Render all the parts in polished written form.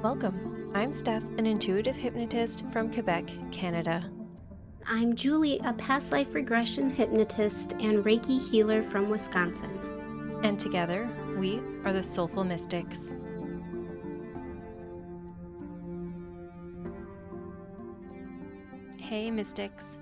Welcome. I'm Steph, an intuitive hypnotist from Quebec, Canada. I'm Julie, a past life regression hypnotist and Reiki healer from Wisconsin. And together, we are the Soulful Mystics. Hey, Mystics.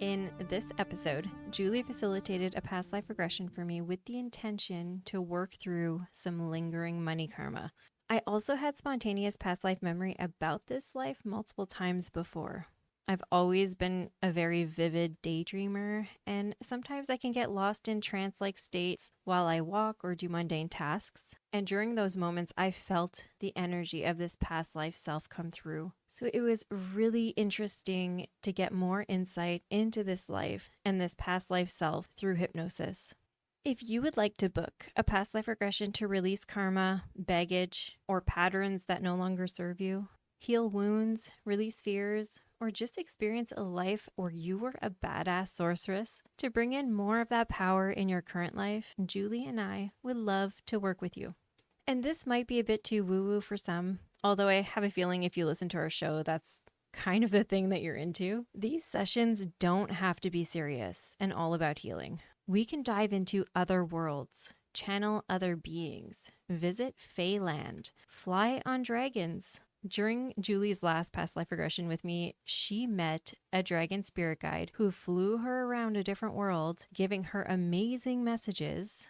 In this episode, Julie facilitated a past life regression for me with the intention to work through some lingering money karma. I also had spontaneous past life memory about this life multiple times before. I've always been a very vivid daydreamer, and sometimes I can get lost in trance-like states while I walk or do mundane tasks. And during those moments, I felt the energy of this past life self come through. So it was really interesting to get more insight into this life and this past life self through hypnosis. If you would like to book a past life regression to release karma, baggage, or patterns that no longer serve you, heal wounds, release fears, or just experience a life where you were a badass sorceress to bring in more of that power in your current life, Julie and I would love to work with you. And this might be a bit too woo-woo for some, although I have a feeling if you listen to our show, that's kind of the thing that you're into. These sessions don't have to be serious and all about healing. We can dive into other worlds, channel other beings, visit Feyland, fly on dragons. During Julie's last past life regression with me, she met a dragon spirit guide who flew her around a different world, giving her amazing messages.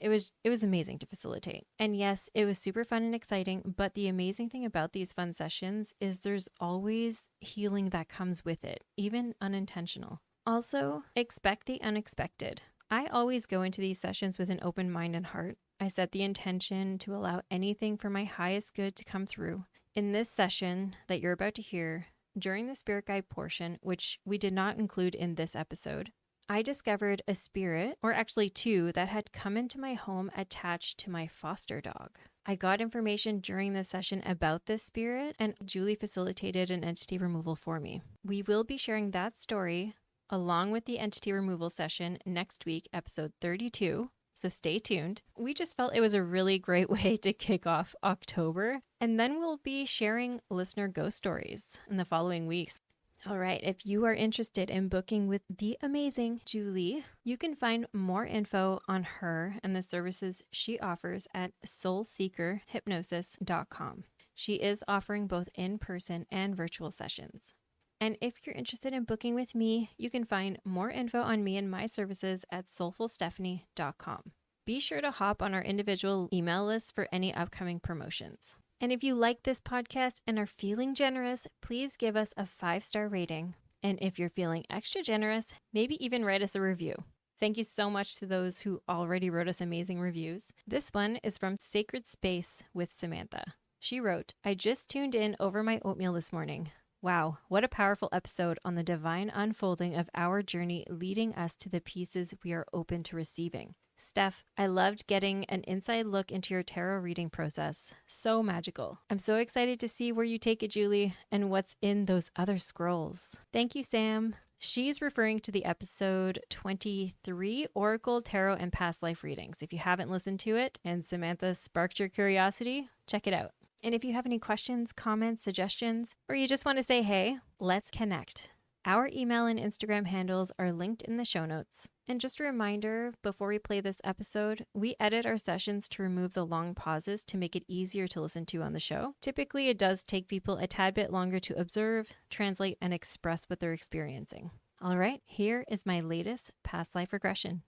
It was amazing to facilitate. And yes, it was super fun and exciting, but the amazing thing about these fun sessions is there's always healing that comes with it, even unintentional. Also, expect the unexpected. I always go into these sessions with an open mind and heart. I set the intention to allow anything for my highest good to come through. In this session that you're about to hear, during the spirit guide portion, which we did not include in this episode, I discovered a spirit, or actually two, that had come into my home attached to my foster dog. I got information during this session about this spirit, and Julie facilitated an entity removal for me. We will be sharing that story along with the entity removal session next week, episode 32. So stay tuned. We just felt it was a really great way to kick off October. And then we'll be sharing listener ghost stories in the following weeks. All right, if you are interested in booking with the amazing Julie, you can find more info on her and the services she offers at soulseekerhypnosis.com. She is offering both in-person and virtual sessions. And if you're interested in booking with me, you can find more info on me and my services at soulfulstephanie.com. Be sure to hop on our individual email list for any upcoming promotions. And if you like this podcast and are feeling generous, please give us a 5-star rating. And if you're feeling extra generous, maybe even write us a review. Thank you so much to those who already wrote us amazing reviews. This one is from Sacred Space with Samantha. She wrote, "I just tuned in over my oatmeal this morning. Wow, what a powerful episode on the divine unfolding of our journey leading us to the pieces we are open to receiving. Steph, I loved getting an inside look into your tarot reading process. So magical. I'm so excited to see where you take it, Julie, and what's in those other scrolls. Thank you, Sam." She's referring to the episode 23, Oracle, Tarot, and Past Life Readings. If you haven't listened to it and Samantha sparked your curiosity, check it out. And if you have any questions, comments, suggestions, or you just want to say hey, let's connect. Our email and Instagram handles are linked in the show notes. And just a reminder, before we play this episode, we edit our sessions to remove the long pauses to make it easier to listen to on the show. Typically, it does take people a tad bit longer to observe, translate, and express what they're experiencing. All right, here is my latest past life regression.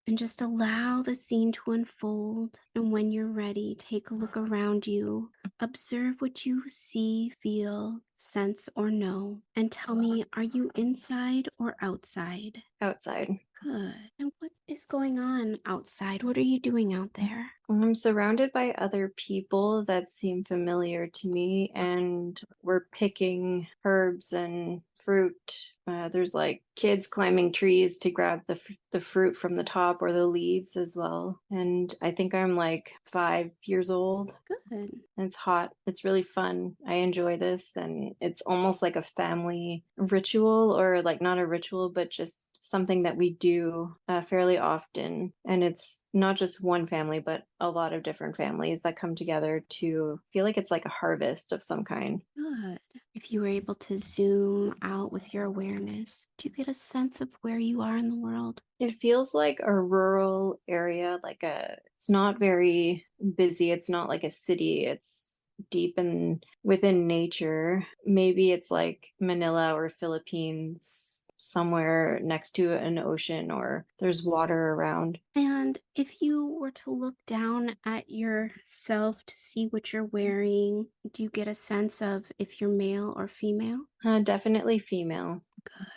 And just allow the scene to unfold. And when you're ready, take a look around you. Observe what you see, feel, sense, or know. And tell me, are you inside or outside? Outside. Good. And what is going on outside? What are you doing out there? I'm surrounded by other people that seem familiar to me, and we're picking herbs and fruit. There's like kids climbing trees to grab the fruit from the top or the leaves as well. And I think I'm like 5 years old. Good. And it's hot. It's really fun. I enjoy this, and it's almost like a family ritual, or like not a ritual, but just something that we do fairly often. And it's not just one family, but a lot of different families that come together to feel like it's like a harvest of some kind. Good. If you were able to zoom out with your awareness, do you get a sense of where you are in the world? It feels like a rural area, it's not very busy. It's not like a city. It's deep in within nature. Maybe it's like Manila or Philippines, somewhere next to an ocean or there's water around. And if you were to look down at yourself to see what you're wearing, do you get a sense of if you're male or female? Definitely female.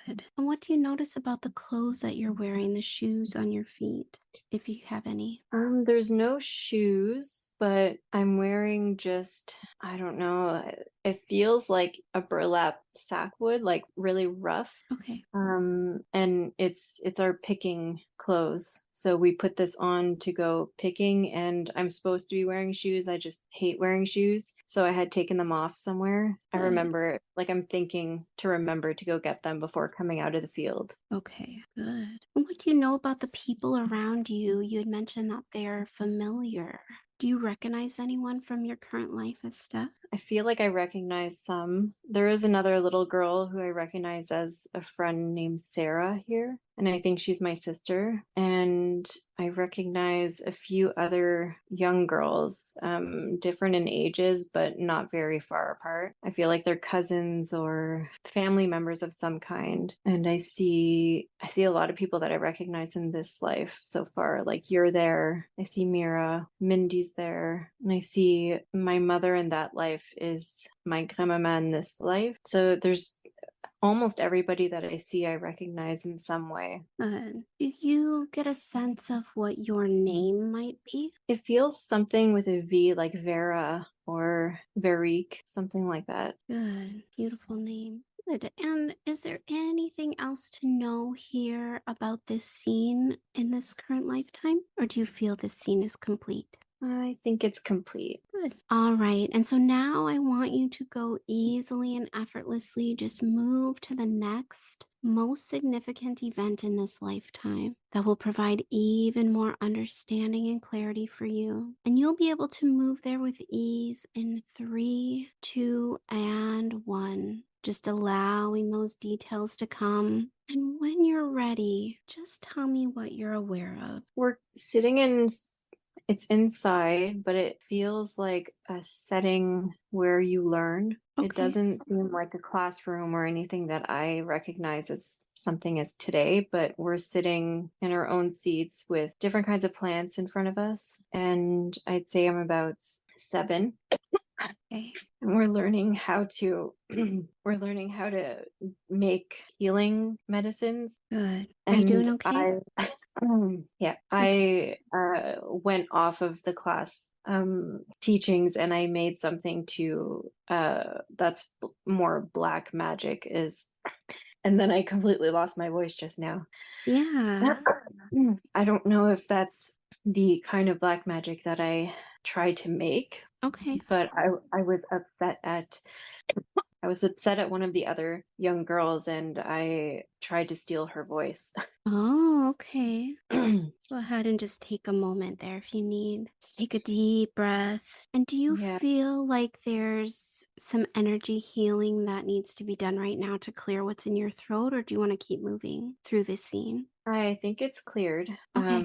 Good. And what do you notice about the clothes that you're wearing, the shoes on your feet, if you have any? There's no shoes, but I'm wearing just, I don't know, it feels like a burlap sack would, like really rough. Okay. And it's our picking clothes. So we put this on to go picking, and I'm supposed to be wearing shoes. I just hate wearing shoes. So I had taken them off somewhere. I Good. remember, like I'm thinking to remember to go get them before coming out of the field. Okay, good. And what do you know about the people around you? You had mentioned that they're familiar. Do you recognize anyone from your current life as Steph? I feel like I recognize some. There is another little girl who I recognize as a friend named Sarah here, and I think she's my sister. And I recognize a few other young girls, different in ages, but not very far apart. I feel like they're cousins or family members of some kind. And I see a lot of people that I recognize in this life so far. Like you're there. I see Mira, Mindy's there, and I see my mother in that life is my grandmama in this life. So there's almost everybody that I see I recognize in some way. Good. Do you get a sense of what your name might be? It feels something with a V, like Vera or Verique, something like that. Good. Beautiful name. Good. And is there anything else to know here about this scene in this current lifetime? Or do you feel this scene is complete? I think it's complete. Good. All right. And so now I want you to go easily and effortlessly just move to the next most significant event in this lifetime that will provide even more understanding and clarity for you. And you'll be able to move there with ease in 3, 2, and 1. Just allowing those details to come. And when you're ready, just tell me what you're aware of. We're sitting in, it's inside, but it feels like a setting where you learn. It Okay. doesn't seem like a classroom or anything that I recognize as something as today, but we're sitting in our own seats with different kinds of plants in front of us. And I'd say I'm about 7. Okay. And we're learning how to we're learning how to make healing medicines. Good. Are you doing And okay? I went off of the class teachings, and I made something to that's more black magic is, and then I completely lost my voice just now. Yeah. I don't know if that's the kind of black magic that I tried to make, Okay. but I was upset at one of the other young girls, and I tried to steal her voice. Oh, okay. Go ahead and just take a moment there if you need. Just take a deep breath. And do you Yeah, feel like there's some energy healing that needs to be done right now to clear what's in your throat, or do you want to keep moving through this scene? I think it's cleared. Okay.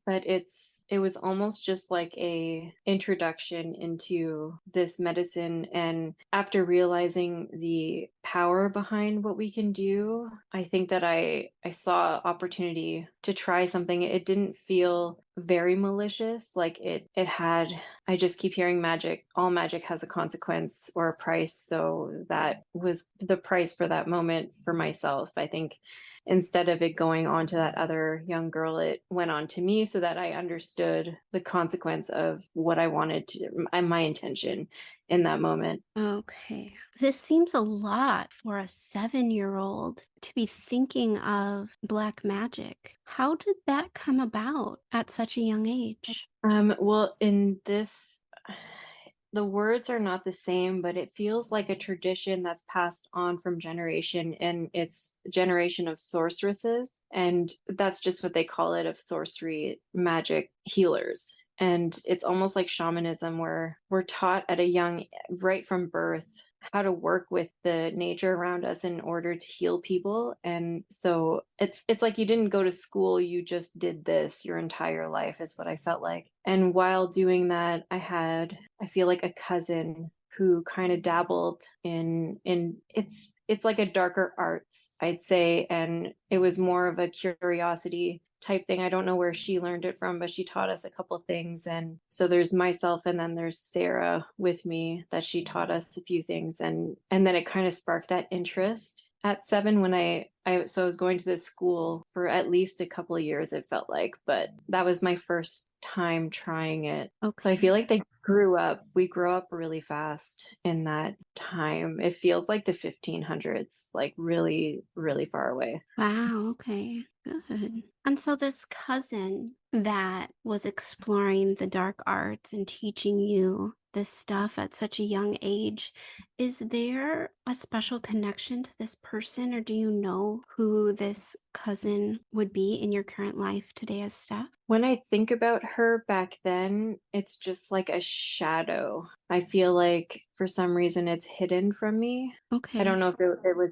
But it was almost just like a introduction into this medicine. And after realizing the power behind what we can do, I think that I saw opportunity to try something. It didn't feel very malicious. Like it had, I just keep hearing magic. All magic has a consequence or a price. So that was the price for that moment for myself. I think instead of it going on to that other young girl, it went on to me so that I understood the consequence of what I wanted to, and my intention in that moment. Okay. This seems a lot for a 7-year-old to be thinking of black magic. How did that come about at such a young age? Well, in the words are not the same, but it feels like a tradition that's passed on from generation, and it's generation of sorceresses, and that's just what they call it, of sorcery magic healers. And it's almost like shamanism, where we're taught at a young, right from birth, how to work with the nature around us in order to heal people. And so it's like you didn't go to school, you just did this your entire life, is what I felt like. And while doing that, I feel like a cousin who kind of dabbled in it's like a darker arts, I'd say, and it was more of a curiosity type thing. I don't know where she learned it from, but she taught us a couple things. And so there's myself, and then there's Sarah with me, that she taught us a few things, and then it kind of sparked that interest at 7, when I was going to this school for at least a couple of years, it felt like, but that was my first time trying it. So I feel like we grew up really fast in that time. It feels like the 1500s, like really, really far away. Wow, okay, good. And so this cousin that was exploring the dark arts and teaching you this stuff at such a young age, is there a special connection to this person, or do you know who this cousin would be in your current life today as Steph? When I think about her back then, it's just like a shadow. I feel like for some reason it's hidden from me. I don't Okay. know if it was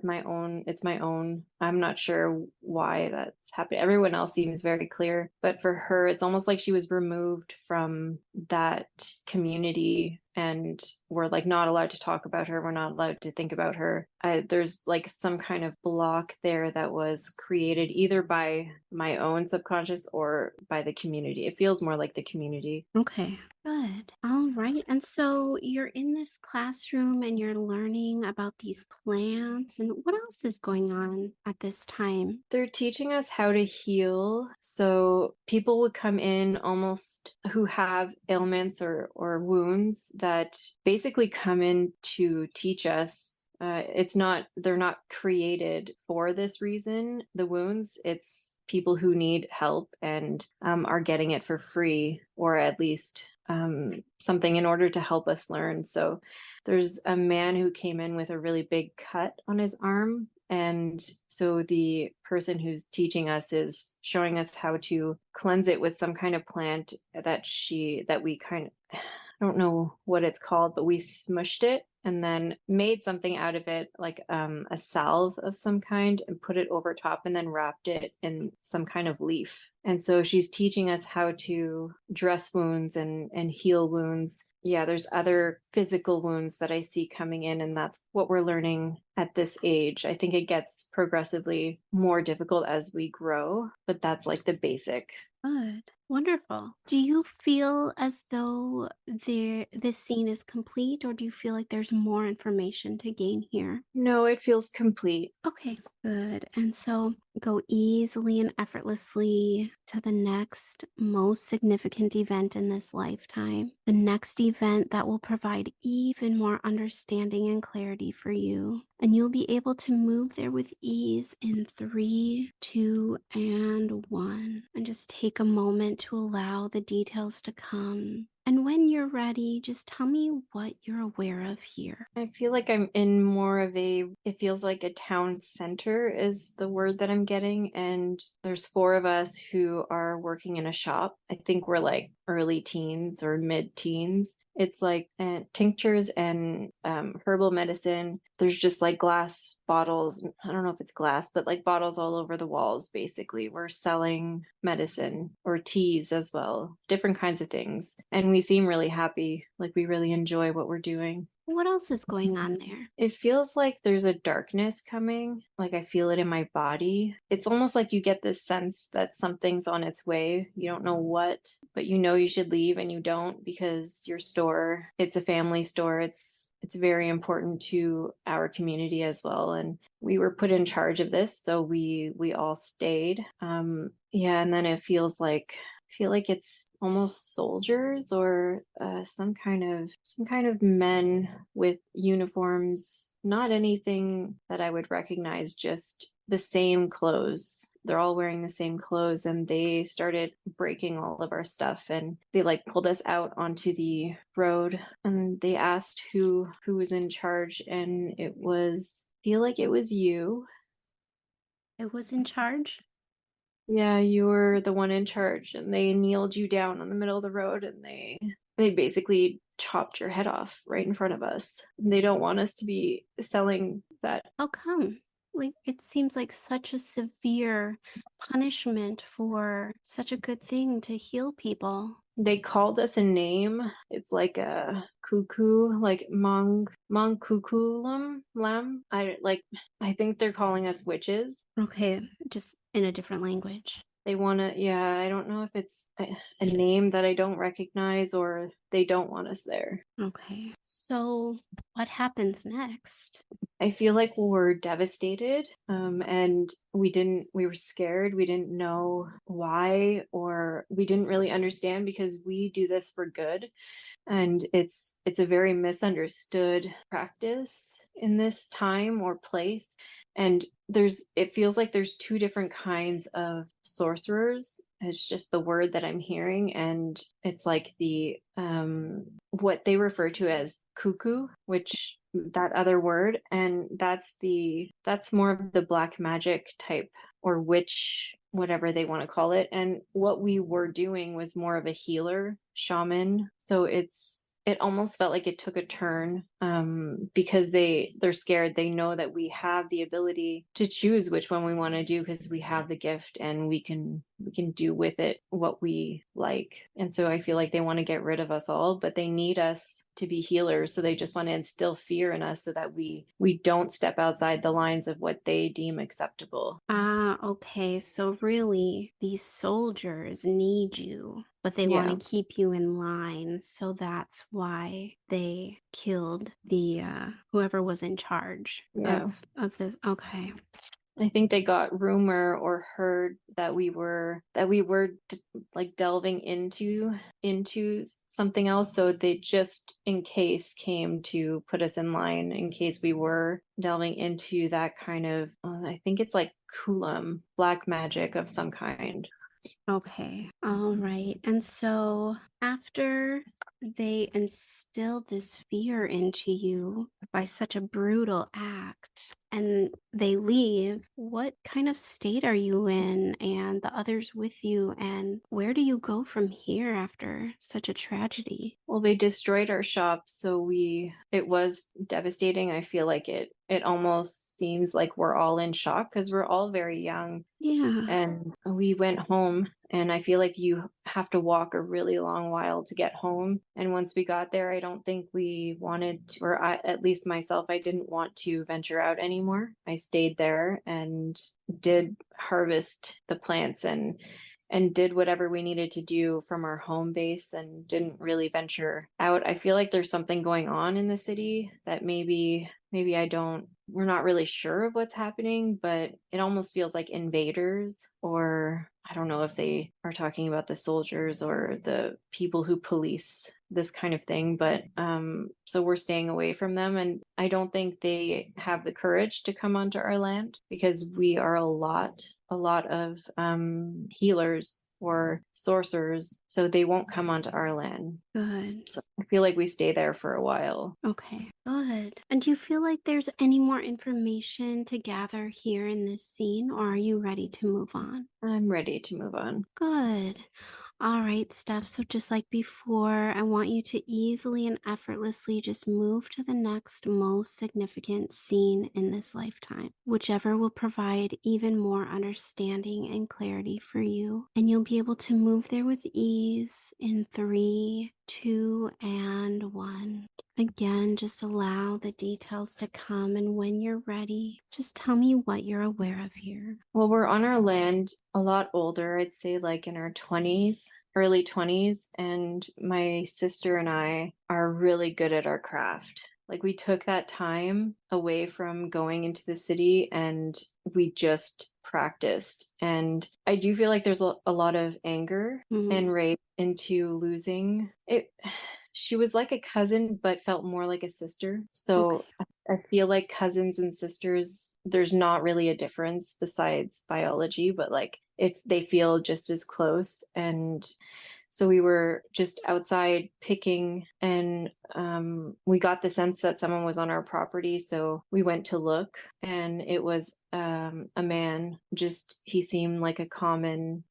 it's my own. I'm not sure why that's happening. Everyone else seems very clear, but for her, it's almost like she was removed from that community, and we're like not allowed to talk about her. We're not allowed to think about her. There's like some kind of block there that was created either by my own subconscious or by the community. It feels more like the community. Okay, good. All right. And so you're in this classroom and you're learning about these plants. And what else is going on at this time? They're teaching us how to heal. So people would come in almost who have ailments or wounds that basically come in to teach us. They're not created for this reason, the wounds. It's people who need help and are getting it for free, or at least something in order to help us learn. So there's a man who came in with a really big cut on his arm. And so the person who's teaching us is showing us how to cleanse it with some kind of plant that we kind of, I don't know what it's called, but we smushed it and then made something out of it, like a salve of some kind, and put it over top and then wrapped it in some kind of leaf. And so she's teaching us how to dress wounds and heal wounds. Yeah, there's other physical wounds that I see coming in, and that's what we're learning at this age. I think it gets progressively more difficult as we grow, but that's like the basic. Good. Wonderful. Do you feel as though this scene is complete, or do you feel like there's more information to gain here? No, it feels complete. Okay, good. And so go easily and effortlessly to the next most significant event in this lifetime, the next event that will provide even more understanding and clarity for you. And you'll be able to move there with ease in 3, 2, and 1. And just take a moment to allow the details to come. And when you're ready, just tell me what you're aware of here. I feel like I'm in more of it feels like a town center is the word that I'm getting. And there's 4 of us who are working in a shop. I think we're like early teens or mid teens. It's like tinctures and herbal medicine. There's just like glass bottles. I don't know if it's glass, but like bottles all over the walls, basically. We're selling medicine or teas as well, different kinds of things. And we seem really happy, like we really enjoy what we're doing. What else is going on there? It feels like there's a darkness coming, like I feel it in my body. It's almost like you get this sense that something's on its way. You don't know what, but you know you should leave and you don't, because your store, it's a family store. It's very important to our community as well, and we were put in charge of this, so we all stayed. Yeah, and then it feels like I feel like it's almost soldiers or some kind of men with uniforms. Not anything that I would recognize just the same clothes. They're all wearing the same clothes, and they started breaking all of our stuff, and they like pulled us out onto the road, and they asked who was in charge, and it was, I feel like it was you. I was in charge? Yeah, you were the one in charge, and they kneeled you down on the middle of the road, and they basically chopped your head off right in front of us. They don't want us to be selling that. How come? Like, it seems like such a severe punishment for such a good thing to heal people. They called us a name. It's like a cuckoo, like moncuculum lamb. I think they're calling us witches. Okay, just in a different language. They want to, yeah, I don't know if it's a name that I don't recognize or they don't want us there. Okay, so what happens next? I feel like we're devastated, and we were scared. We didn't know why, or we didn't really understand because we do this for good. And it's a very misunderstood practice in this time or place. And it feels like there's two different kinds of sorcerers. It's just the word that I'm hearing, and it's like the what they refer to as cuckoo, which that other word, and that's more of the black magic type or witch, whatever they want to call it. And what we were doing was more of a healer shaman. So it almost felt like it took a turn, because they're scared. They know that we have the ability to choose which one we want to do because we have the gift, and we can do with it what we like. And so I feel like they want to get rid of us all, but they need us to be healers. So they just want to instill fear in us so that we don't step outside the lines of what they deem acceptable. Ah, okay, so really, these soldiers need you, but they want Yeah. to keep you in line, so that's why they killed the whoever was in charge Yeah. of this. Okay. I think they got rumor or heard that like delving into something else, so they just in case came to put us in line in case we were delving into that kind of, I think it's like kulam, black magic of some kind. Okay. All right. And so after they instilled this fear into you by such a brutal act and they leave, what kind of state are you in and the others with you? And where do you go from here after such a tragedy? Well, they destroyed our shop, so it was devastating. I feel like it almost seems like we're all in shock because we're all very young. Yeah. And we went home, and I feel like you have to walk a really long while to get home. And once we got there, I don't think we wanted to, or at least myself, I didn't want to venture out anymore. I stayed there and did harvest the plants and did whatever we needed to do from our home base and didn't really venture out. I feel like there's something going on in the city that maybe we're not really sure of what's happening, but it almost feels like invaders, or I don't know if they are talking about the soldiers or the people who police this kind of thing, but so we're staying away from them, and I don't think they have the courage to come onto our land because we are a lot of healers or sorcerers, so they won't come onto our land. Good. So I feel like we stay there for a while. Okay, good. And do you feel like there's any more information to gather here in this scene, or are you ready to move on? I'm ready to move on. Good. All right, Steph. So, just like before, I want you to easily and effortlessly just move to the next most significant scene in this lifetime, whichever will provide even more understanding and clarity for you. And you'll be able to move there with ease in 3, 2, and 1. Again, just allow the details to come, and when you're ready, just tell me what you're aware of here. Well, we're on our land a lot older, I'd say like in our 20s, early 20s, and my sister and I are really good at our craft. Like we took that time away from going into the city and we just practiced. And I do feel like there's a lot of anger Mhm. and rage into losing it. she was like a cousin, but felt more like a sister. Okay. So I feel like cousins and sisters, there's not really a difference besides biology, but like if they feel just as close. And so we were just outside picking, and we got the sense that someone was on our property. So we went to look, and it was a man. Just he seemed like a commoner.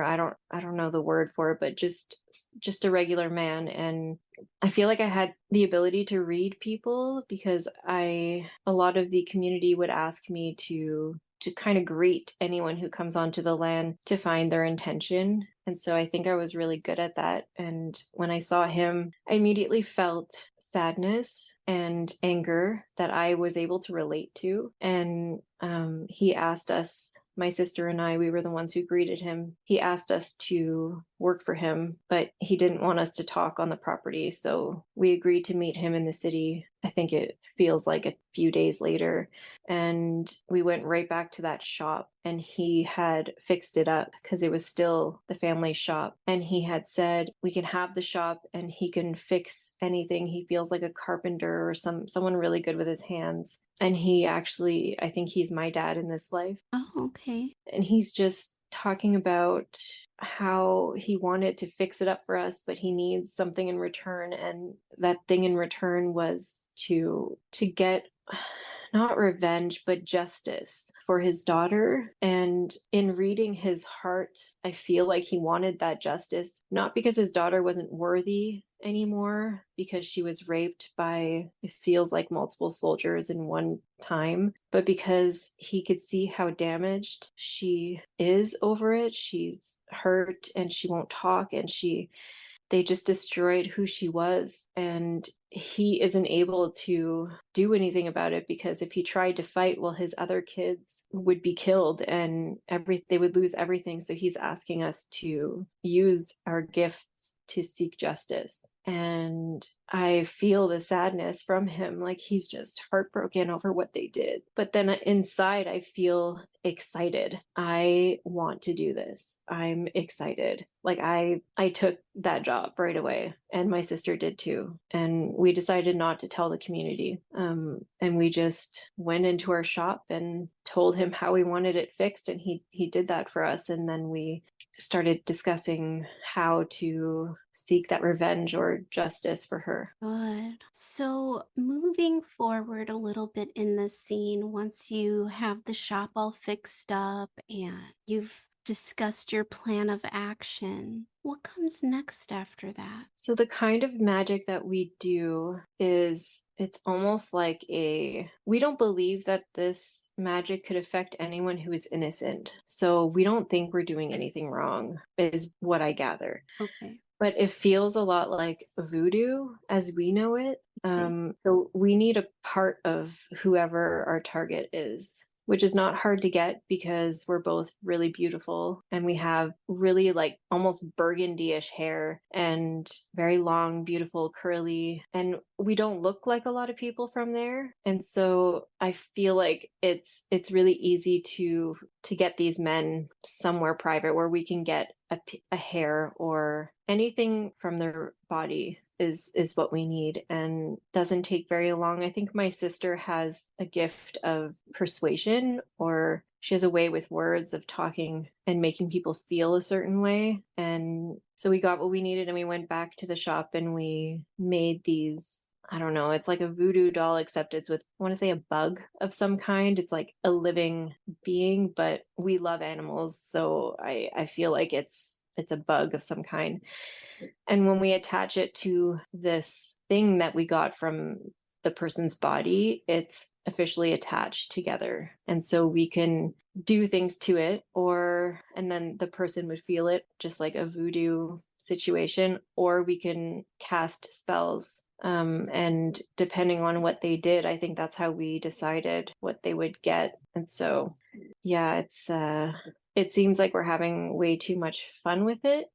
I don't know the word for it, but just a regular man. And I feel like I had the ability to read people because a lot of the community would ask me to kind of greet anyone who comes onto the land to find their intention. And so I think I was really good at that. And when I saw him, I immediately felt sadness and anger that I was able to relate to. And he asked us, my sister and I, we were the ones who greeted him. He asked us to work for him, but he didn't want us to talk on the property. So we agreed to meet him in the city. I think it feels like a few days later. And we went right back to that shop, and he had fixed it up because it was still the family shop. And he had said, we can have the shop and he can fix anything. He feels like a carpenter or someone really good with his hands. And he actually, I think he's my dad in this life. Oh, okay. And he's just talking about how he wanted to fix it up for us, but he needs something in return. And that thing in return was to get not revenge, but justice for his daughter. And in reading his heart, I feel like he wanted that justice, not because his daughter wasn't worthy anymore, because she was raped by, it feels like, multiple soldiers in one time, but because he could see how damaged she is over it. She's hurt and she won't talk, and they just destroyed who she was. And he isn't able to do anything about it because if he tried to fight, well, his other kids would be killed and they would lose everything. So he's asking us to use our gifts to seek justice. And I feel the sadness from him, like he's just heartbroken over what they did. But then inside, I feel excited. I want to do this. I'm excited. Like I took that job right away, and my sister did too. And we decided not to tell the community. And we just went into our shop and told him how we wanted it fixed, and he did that for us. And then we started discussing how to seek that revenge or justice for her. Good. So, moving forward a little bit in the scene, once you have the shop all fixed up and you've discussed your plan of action, what comes next after that? So the kind of magic that we do is, it's almost like we don't believe that this magic could affect anyone who is innocent. So we don't think we're doing anything wrong, is what I gather. Okay. But it feels a lot like voodoo as we know it. So we need a part of whoever our target is, which is not hard to get because we're both really beautiful and we have really like almost burgundy-ish hair and very long, beautiful, curly, and we don't look like a lot of people from there. And so I feel like it's really easy to get these men somewhere private where we can get a hair or anything from their body is what we need, and doesn't take very long. I think my sister has a gift of persuasion, or she has a way with words of talking and making people feel a certain way. And so we got what we needed, and we went back to the shop and we made these, I don't know, it's like a voodoo doll, except it's with, I want to say, a bug of some kind. It's like a living being, but we love animals, so I feel like it's a bug of some kind. And when we attach it to this thing that we got from the person's body, it's officially attached together. And so we can do things to it, and then the person would feel it just like a voodoo situation, or we can cast spells. And depending on what they did, I think that's how we decided what they would get. And so, yeah, it seems like we're having way too much fun with it.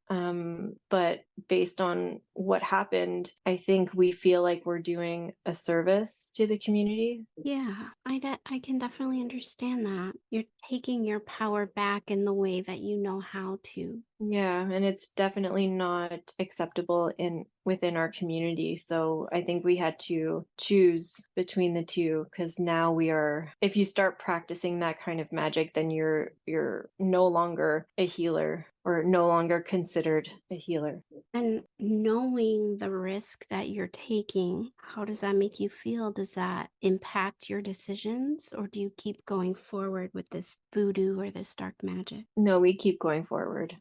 But based on what happened, I think we feel like we're doing a service to the community. Yeah, I can definitely understand that. You're taking your power back in the way that you know how to. Yeah, and it's definitely not acceptable in within our community. So I think we had to choose between the two, because now we are, if you start practicing that kind of magic, then you're no longer a healer, or no longer considered a healer. And knowing the risk that you're taking, how does that make you feel? Does that impact your decisions, or do you keep going forward with this voodoo or this dark magic? No, we keep going forward.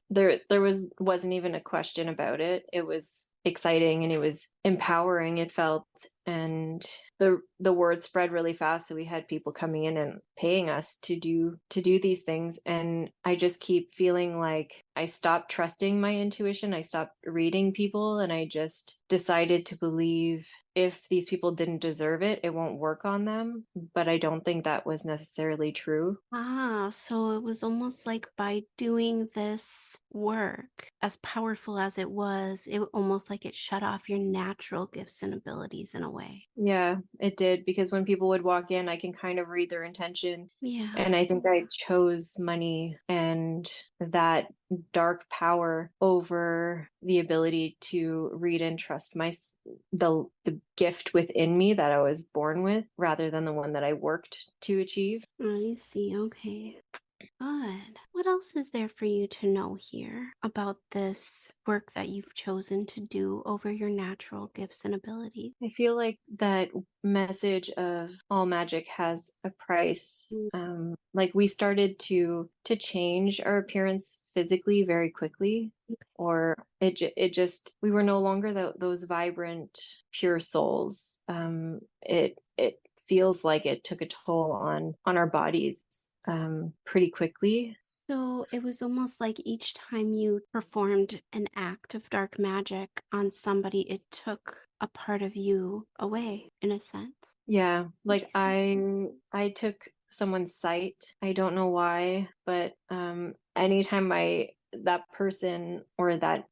Wasn't even a question about it. It was exciting and it was empowering, it felt, and the word spread really fast, so we had people coming in and paying us to do these things, and I just keep feeling like I stopped trusting my intuition. I stopped reading people, and I just decided to believe if these people didn't deserve it, it won't work on them. But I don't think that was necessarily true. Ah, so it was almost like by doing this work, as powerful as it almost like it shut off your natural gifts and abilities in a way. Yeah, it did, because when people would walk in, I can kind of read their intention. Yeah. And I think I chose money and that dark power over the ability to read and trust the gift within me that I was born with, rather than the one that I worked to achieve. I see. Okay. Good. What else is there for you to know here about this work that you've chosen to do over your natural gifts and abilities? I feel like that message of all magic has a price. Mm. Like we started to change our appearance physically very quickly, or it just, we were no longer those vibrant, pure souls. It feels like it took a toll on our bodies pretty quickly. So it was almost like each time you performed an act of dark magic on somebody, it took a part of you away, in a sense. Yeah, like Interesting. I took someone's sight. I don't know why, but anytime I that person or that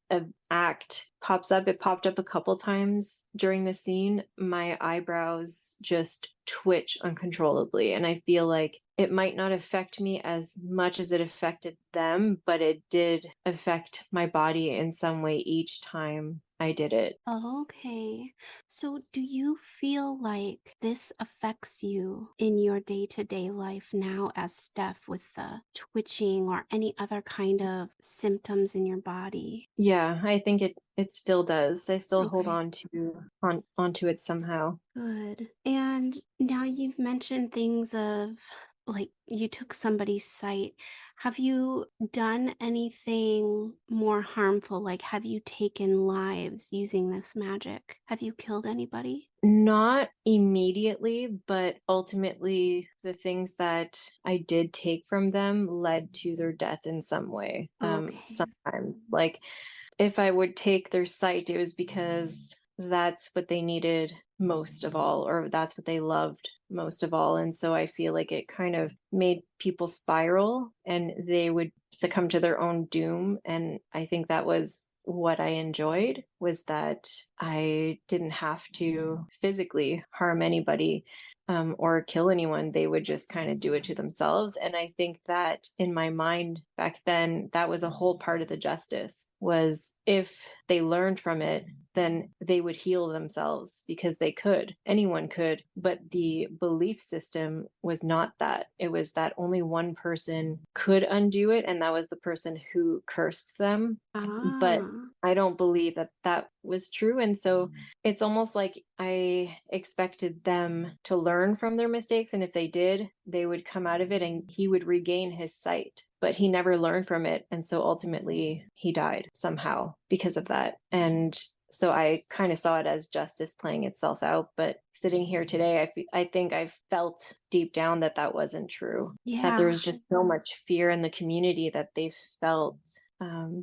act pops up, it popped up a couple times during the scene, my eyebrows just twitch uncontrollably, and I feel like it might not affect me as much as it affected them, but it did affect my body in some way each time I did it. Okay. So do you feel like this affects you in your day-to-day life now as Steph, with the twitching or any other kind of symptoms in your body? Yeah, I think it still does. I still hold Okay. on to onto it somehow. Good. And now you've mentioned things of like you took somebody's sight. Have you done anything more harmful? Like, have you taken lives using this magic? Have you killed anybody? Not immediately, but ultimately the things that I did take from them led to their death in some way. Okay. Sometimes, like if I would take their sight, it was because that's what they needed most of all, or that's what they loved most of all. And so I feel like it kind of made people spiral and they would succumb to their own doom. And I think that was what I enjoyed, was that I didn't have to physically harm anybody or kill anyone. They would just kind of do it to themselves. And I think that in my mind back then, that was a whole part of the justice, was if they learned from it, then they would heal themselves, because they could. Anyone could. But the belief system was not that. It was that only one person could undo it, and that was the person who cursed them. But Ah. I don't believe that that was true. And so it's almost like I expected them to learn from their mistakes. And if they did, they would come out of it and he would regain his sight. But he never learned from it. And so ultimately he died somehow because of that. And so I kind of saw it as justice playing itself out. But sitting here today, I think I felt deep down that that wasn't true, that there Yeah. was just so much fear in the community that they felt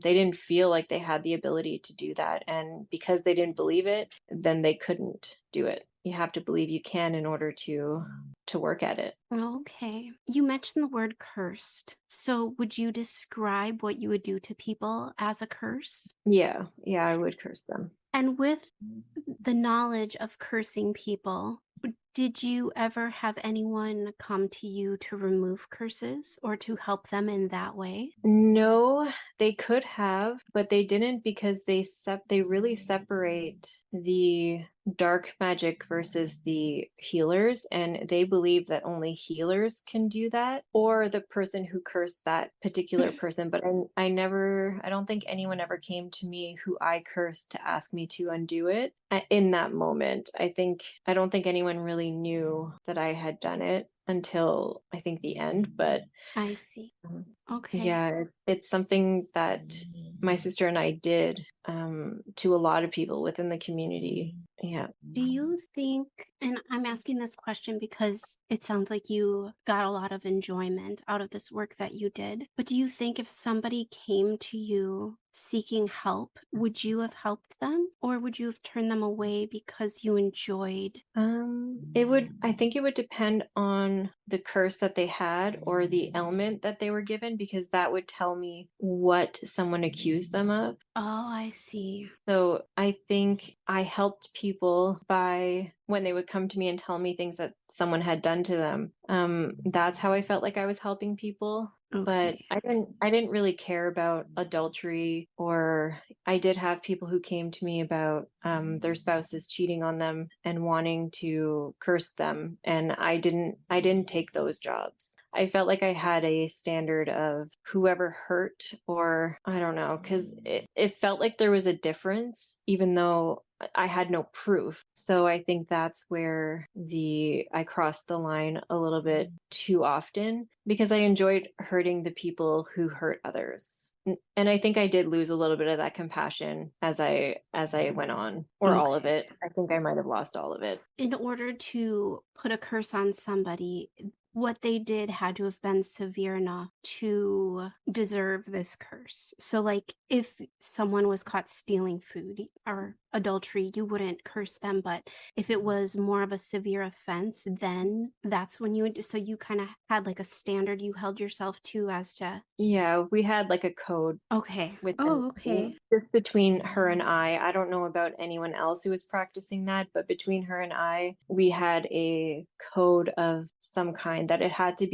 they didn't feel like they had the ability to do that. And because they didn't believe it, then they couldn't do it. you have to believe you can in order to work at it. Okay. You mentioned the word cursed. So would you describe what you would do to people as a curse? Yeah, I would curse them. And with the knowledge of cursing people, did you ever have anyone come to you to remove curses or to help them in that way? No, they could have, but they didn't because they really separate the dark magic versus the healers, and they believe that only healers can do that, or the person who cursed that particular person. But I don't think anyone ever came to me who I cursed to ask me to undo it in that moment. I don't think anyone really knew that I had done it until I think the end, but I see. um, Okay. yeah, it's something that my sister and I did to a lot of people within the community. Yeah. Do you think, and I'm asking this question because it sounds like you got a lot of enjoyment out of this work that you did, but do you think if somebody came to you seeking help, would you have helped them or would you have turned them away because you enjoyed? I think it would depend on the curse that they had or the ailment that they were given, because that would tell me what someone accused them of. Oh, I see. So I think I helped people by when they would come to me and tell me things that someone had done to them. That's how I felt like I was helping people. But Okay. I didn't really care about adultery, or I did have people who came to me about their spouses cheating on them and wanting to curse them, and I didn't take those jobs. I felt like I had a standard of whoever hurt, or I don't know, because it felt like there was a difference, even though I had no proof. So I think that's where I crossed the line a little bit too often, because I enjoyed hurting the people who hurt others. And I think I did lose a little bit of that compassion as I went on, or all of Okay. it. I think I might have lost all of it. In order to put a curse on somebody, what they did had to have been severe enough to deserve this curse. So, like, if someone was caught stealing food or adultery, you wouldn't curse them. But if it was more of a severe offense, then that's when you would. So, you kind of had like a standard you held yourself to as to, Yeah, we had like a code okay. within Oh, okay. just between her and I don't know about anyone else who was practicing that, but between her and I, we had a code of some kind that it had to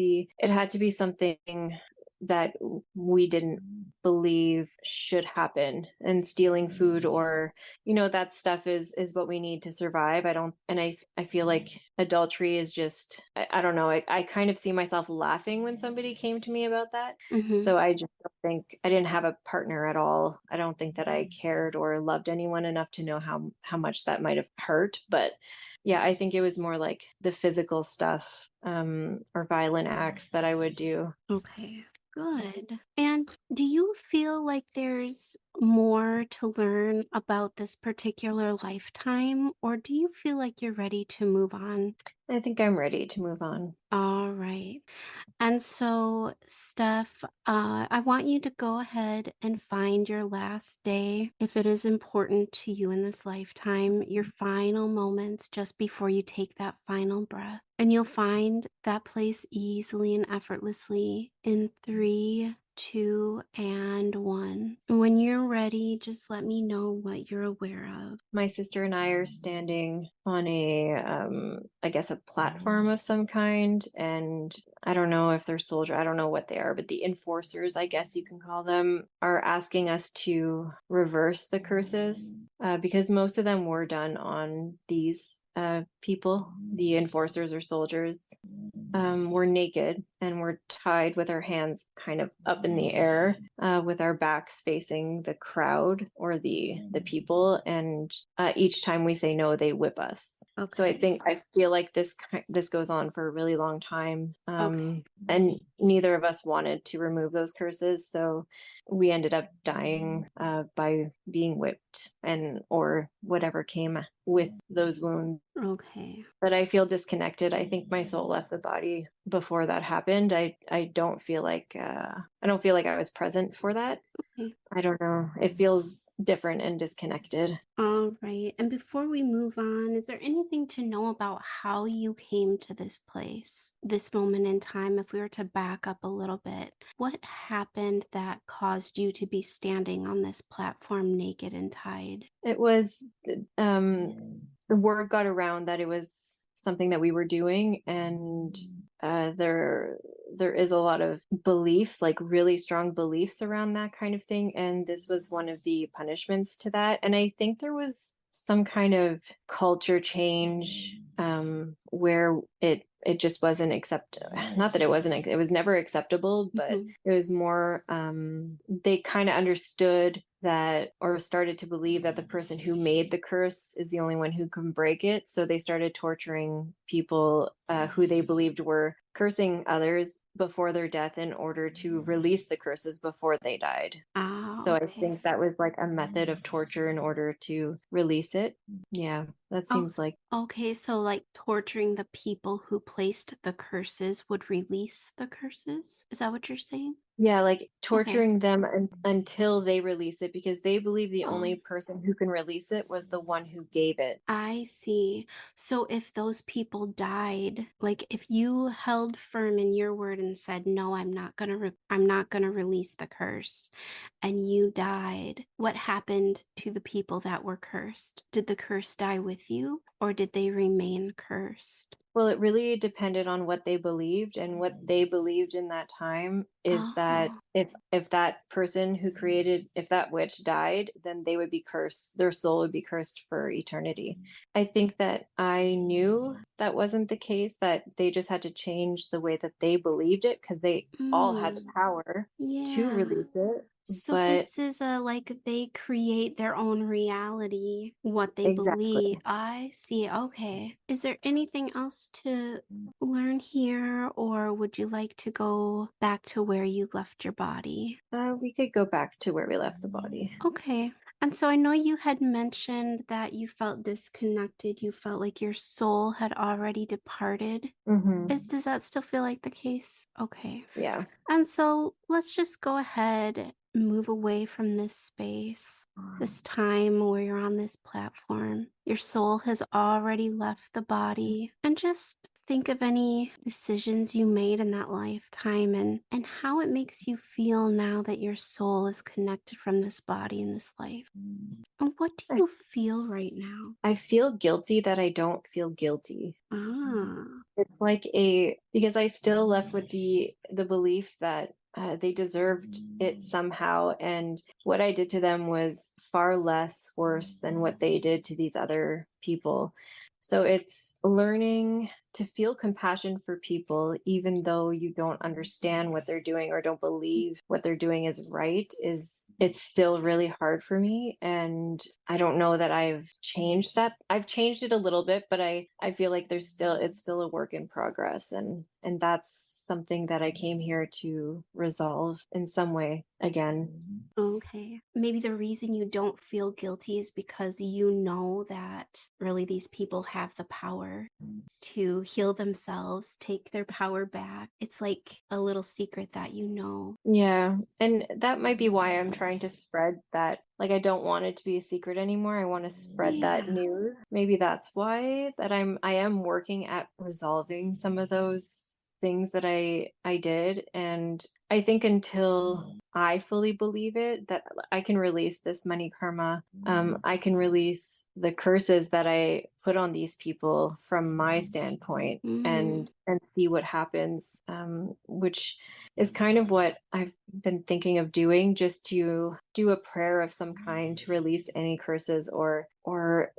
be something that we didn't believe should happen. And stealing food, or that stuff is what we need to survive. I feel like adultery is just, I don't know, I kind of see myself laughing when somebody came to me about that. Mm-hmm. So I just don't think, I didn't have a partner at all. I don't think that I cared or loved anyone enough to know how much that might have hurt. But yeah, I think it was more like the physical stuff, or violent acts that I would do. Okay, good. And do you feel like there's more to learn about this particular lifetime, or do you feel like you're ready to move on? I think I'm ready to move on. All right. And so, Steph, I want you to go ahead and find your last day, if it is important to you in this lifetime, your final moments just before you take that final breath. And you'll find that place easily and effortlessly in 3, 2, and 1. And when you're ready, just let me know what you're aware of. My sister and I are standing on I guess a platform of some kind, and I don't know if they're soldier, I don't know what they are, but the enforcers, I guess you can call them, are asking us to reverse the curses, because most of them were done on these people, the enforcers or soldiers. We're naked and we're tied with our hands kind of up in the air, with our backs facing the crowd or the people. And each time we say no, they whip us. So Okay. I feel like this goes on for a really long time. Okay. And neither of us wanted to remove those curses, so we ended up dying by being whipped, and or whatever came with those wounds. Okay. But I feel disconnected. I think my soul left the body before that happened. I don't feel like I don't feel like I was present for that. Okay. I don't know. It feels different and disconnected. All right. And before we move on, is there anything to know about how you came to this place, this moment in time? If we were to back up a little bit, what happened that caused you to be standing on this platform naked and tied? It was the word got around that it was something that we were doing, and there is a lot of beliefs, like really strong beliefs around that kind of thing, and this was one of the punishments to that. And I think there was some kind of culture change where it just wasn't not that it wasn't, it was never acceptable, but it was more they kind of understood that, or started to believe that the person who made the curse is the only one who can break it. So they started torturing people who they believed were cursing others before their death in order to release the curses before they died. So I Okay. think that was like a method of torture in order to release it. Yeah, that Oh, seems like. okay. So, like torturing the people who placed the curses would release the curses? Is that what you're saying? Yeah, like Okay. torturing them until they release it, because they believe the Oh. only person who can release it was the one who gave it. I see. So if those people died, like if you held firm in your word and said, "No, I'm not going to release the curse," and you died, what happened to the people that were cursed? Did the curse die with you, or did they remain cursed? Well, it really depended on what they believed, and what they believed in that time is that Oh. if that person who created, if that witch died, then they would be cursed. Their soul would be cursed for eternity. I think that I knew that wasn't the case, that they just had to change the way that they believed it, because they all had the power to Yeah. release it. So But this is like they create their own reality, what they exactly. believe. I see. Okay. Is there anything else to learn here, or would you like to go back to where you left your body? We could go back to where we left the body. Okay. And so I know you had mentioned that you felt disconnected. You felt like your soul had already departed. Does that still feel like the case? Okay. Yeah. And so let's just go ahead, move away from this space, this time where you're on this platform. Your soul has already left the body, and just think of any decisions you made in that lifetime and how it makes you feel now that your soul is connected from this body in this life. And what do you feel right now? I feel guilty that I don't feel guilty. Ah. It's like because I still left with the belief that they deserved it somehow, and what I did to them was far less worse than what they did to these other people. So it's learning to feel compassion for people, even though you don't understand what they're doing or don't believe what they're doing is right. It's still really hard for me, and I don't know that I've changed that. I've changed it a little bit, but I feel like it's still a work in progress, and that's something that I came here to resolve in some way again. Okay. Maybe the reason you don't feel guilty is because you know that really these people have the power to heal themselves, take their power back. It's like a little secret that you know. Yeah, and that might be why I'm trying to spread that. Like, I don't want it to be a secret anymore. I want to spread that Yeah. news. Maybe that's why that I am working at resolving some of those things that I did. And I think until I fully believe it, that I can release this money karma. I can release the curses that I put on these people from my standpoint, Mm. and see what happens, which is kind of what I've been thinking of doing, just to do a prayer of some kind to release any curses or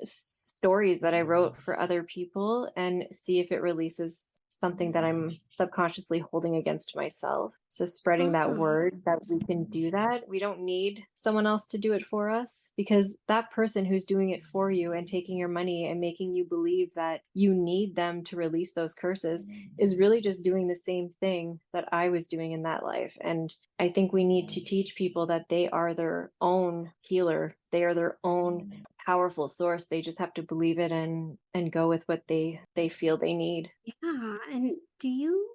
stories that I wrote for other people, and see if it releases something that I'm subconsciously holding against myself. So spreading that word that we can do that. We don't need someone else to do it for us, because that person who's doing it for you and taking your money and making you believe that you need them to release those curses is really just doing the same thing that I was doing in that life. And I think we need to teach people that they are their own healer. They are their own powerful source. They just have to believe it and go with what they feel they need. Yeah. And do you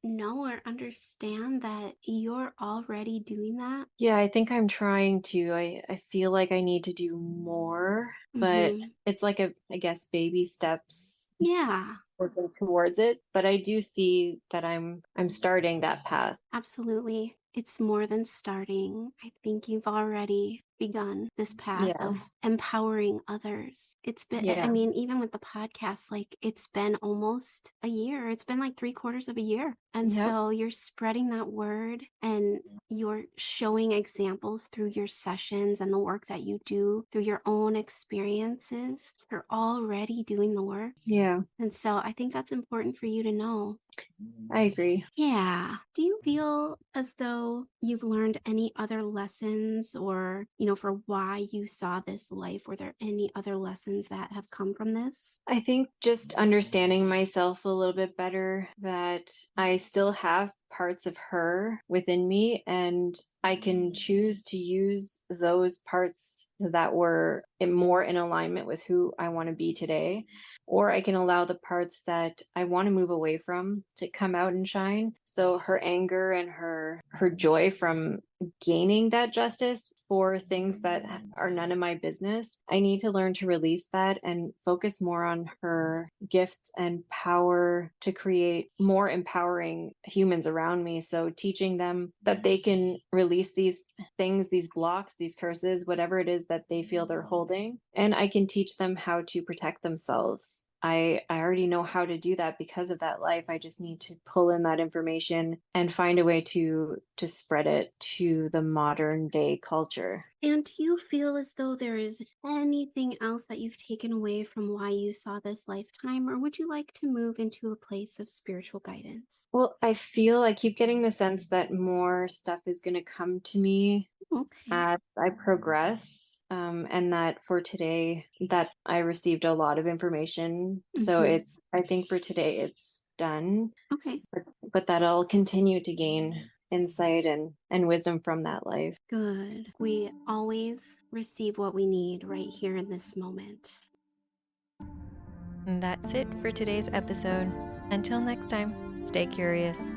know or understand that you're already doing that? Yeah, I think I'm trying to. I feel like I need to do more, but Mm-hmm. it's like I guess baby steps Yeah. working towards it. But I do see that I'm starting that path. Absolutely. It's more than starting. I think you've already begun this path Yeah. of empowering others. It's been, I Yeah. mean, even with the podcast, like it's been almost a year. It's been like 3/4 of a year. And Yep. so you're spreading that word and you're showing examples through your sessions and the work that you do through your own experiences. You're already doing the work. Yeah. And so I think that's important for you to know. I agree. Yeah. Do you feel as though you've learned any other lessons or, for why you saw this life? Were there any other lessons that have come from this? I think just understanding myself a little bit better, that I still have parts of her within me, and I can choose to use those parts that were more in alignment with who I want to be today. Or I can allow the parts that I want to move away from to come out and shine. So her anger and her joy from gaining that justice for things that are none of my business, I need to learn to release that and focus more on her gifts and power to create more empowering humans around me. So teaching them that they can release these things, these blocks, these curses, whatever it is that they feel they're holding, and I can teach them how to protect themselves. I already know how to do that because of that life. I just need to pull in that information and find a way to spread it to the modern day culture. And do you feel as though there is anything else that you've taken away from why you saw this lifetime, or would you like to move into a place of spiritual guidance? Well, I keep getting the sense that more stuff is going to come to me Okay. as I progress. And that for today, that I received a lot of information. So Mm-hmm. I think for today it's done, Okay. but that I'll continue to gain insight and wisdom from that life. Good. We always receive what we need right here in this moment. And that's it for today's episode. Until next time, stay curious.